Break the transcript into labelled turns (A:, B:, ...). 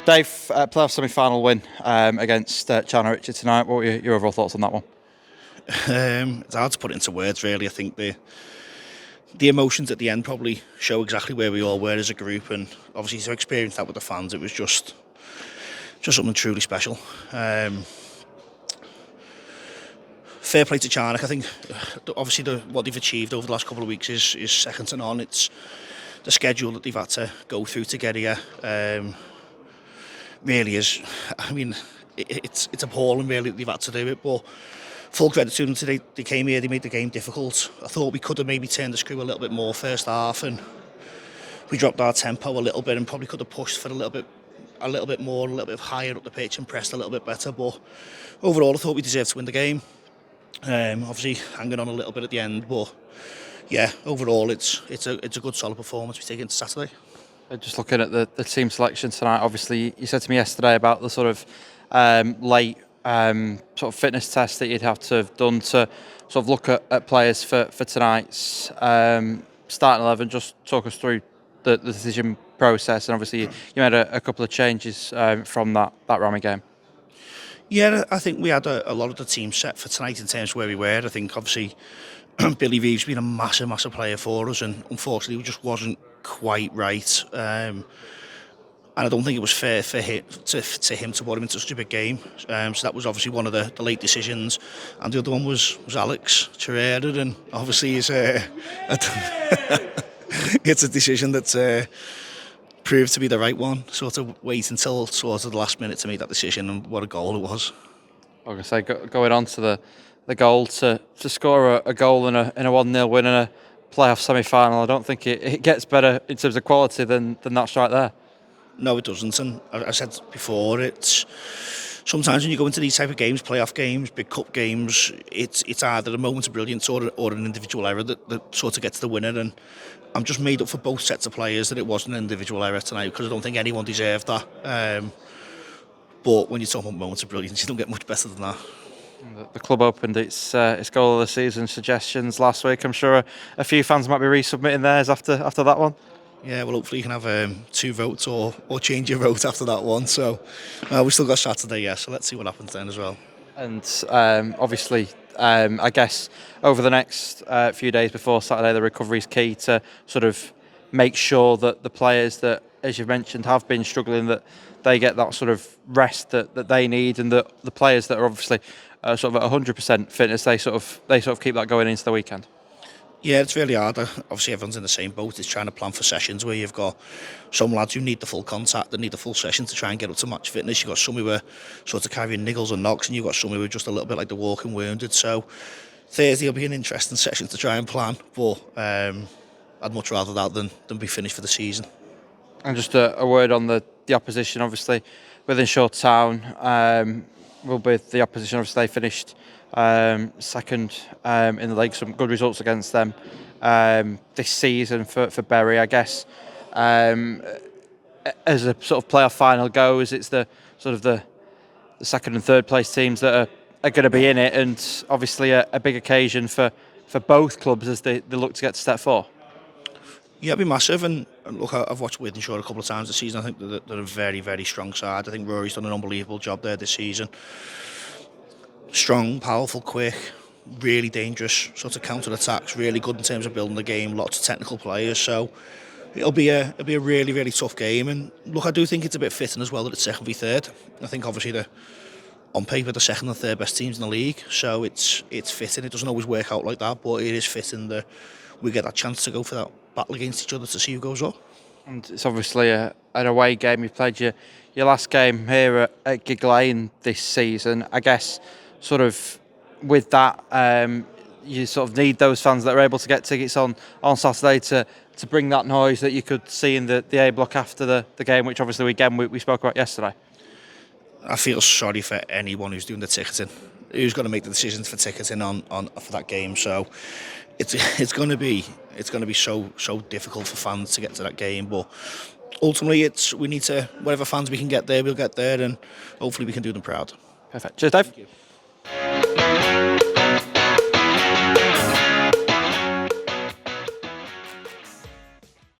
A: Dave, playoff semi-final win against China Richard tonight. What were your overall thoughts on that one?
B: It's hard to put it into words, really. I think the emotions at the end probably show exactly where we all were as a group, and obviously to experience that with the fans, it was just something truly special. Fair play to Charnock. I think obviously what they've achieved over the last couple of weeks is second to none. It's the schedule that they've had to go through to get here. Really is. I mean, it's appalling really that they've had to do it, but full credit to them today. They came here, they made the game difficult. I thought we could have maybe turned the screw a little bit more first half, and we dropped our tempo a little bit and probably could have pushed for a little bit more, a little bit higher up the pitch and pressed a little bit better. But overall, I thought we deserved to win the game. Obviously hanging on a little bit at the end, but yeah, overall it's a good solid performance we take into Saturday.
A: Just looking at the team selection tonight, obviously you said to me yesterday about the sort of late sort of fitness test that you'd have to have done to sort of look at players for tonight's starting 11. Just talk us through the decision process, and obviously you made a couple of changes from that Rami game.
B: Yeah, I think we had a lot of the team set for tonight in terms of where we were. I think obviously Billy Reeves been a massive player for us, and unfortunately it just wasn't quite right. And I don't think it was fair for him to put him into such a big game. So that was obviously one of the late decisions, and the other one was Alex Chirera, and obviously it's a decision that's proved to be the right one. Sort of wait until sort of the last minute to make that decision, and what a goal it was.
A: I was going to say, going on to the goal, to score a goal in a 1-0 win in a playoff semi-final, I don't think it gets better in terms of quality than that strike there.
B: No, it doesn't, and I said before, it's sometimes when you go into these type of games, playoff games, big cup games, it's either a moment of brilliance or an individual error that sort of gets the winner, and I'm just made up for both sets of players that it wasn't an individual error tonight, because I don't think anyone deserved that. But when you're talking about moments of brilliance, you don't get much better than that.
A: The club opened its goal of the season suggestions last week. I'm sure a few fans might be resubmitting theirs after that one.
B: Yeah, well, hopefully you can have 2 votes or change your vote after that one. So we've still got Saturday, yeah, so let's see what happens then as well.
A: And obviously, I guess over the next few days before Saturday, the recovery is key to sort of make sure that the players that, as you've mentioned, have been struggling, that they get that sort of rest that they need, and that the players that are obviously sort of at 100% fitness, they sort of keep that going into the weekend.
B: Yeah, it's really hard. Obviously, everyone's in the same boat. It's trying to plan for sessions where you've got some lads who need the full contact, that need the full session to try and get up to match fitness. You've got some who are sort of carrying niggles and knocks, and you've got some who are just a little bit like the walking wounded. So Thursday will be an interesting session to try and plan, but I'd much rather that than be finished for the season.
A: And just a word on the opposition, obviously, within Shore Town, will be the opposition. Obviously, they finished second in the league. Some good results against them this season for Bury, I guess. As a sort of playoff final goes, it's the sort of the second and third place teams that are going to be in it, and obviously a big occasion for both clubs as they look to get to step 4.
B: Yeah, it'll be massive, and look, I've watched Wythenshawe a couple of times this season. I think they're a very, very strong side. I think Rory's done an unbelievable job there this season. Strong, powerful, quick, really dangerous sort of counter-attacks, really good in terms of building the game, lots of technical players, so it'll be a really, really tough game. And look, I do think it's a bit fitting as well that it's second v third. I think obviously on paper the second and third best teams in the league, so it's fitting. It doesn't always work out like that, but it is fitting that we get that chance to go for that battle against each other to see who goes up.
A: And it's obviously an away game. You've played your last game here at Gig Lane this season. I guess sort of with that, you sort of need those fans that are able to get tickets on Saturday to bring that noise that you could see in the A block after the game, which obviously we spoke about yesterday.
B: I feel sorry for anyone who's doing the ticketing, who's going to make the decisions for ticketing on for that game. So it's going to be so difficult for fans to get to that game. But ultimately, we need to, whatever fans we can get there, we'll get there, and hopefully we can do them proud.
A: Perfect. Cheers, Dave.
B: Thank you.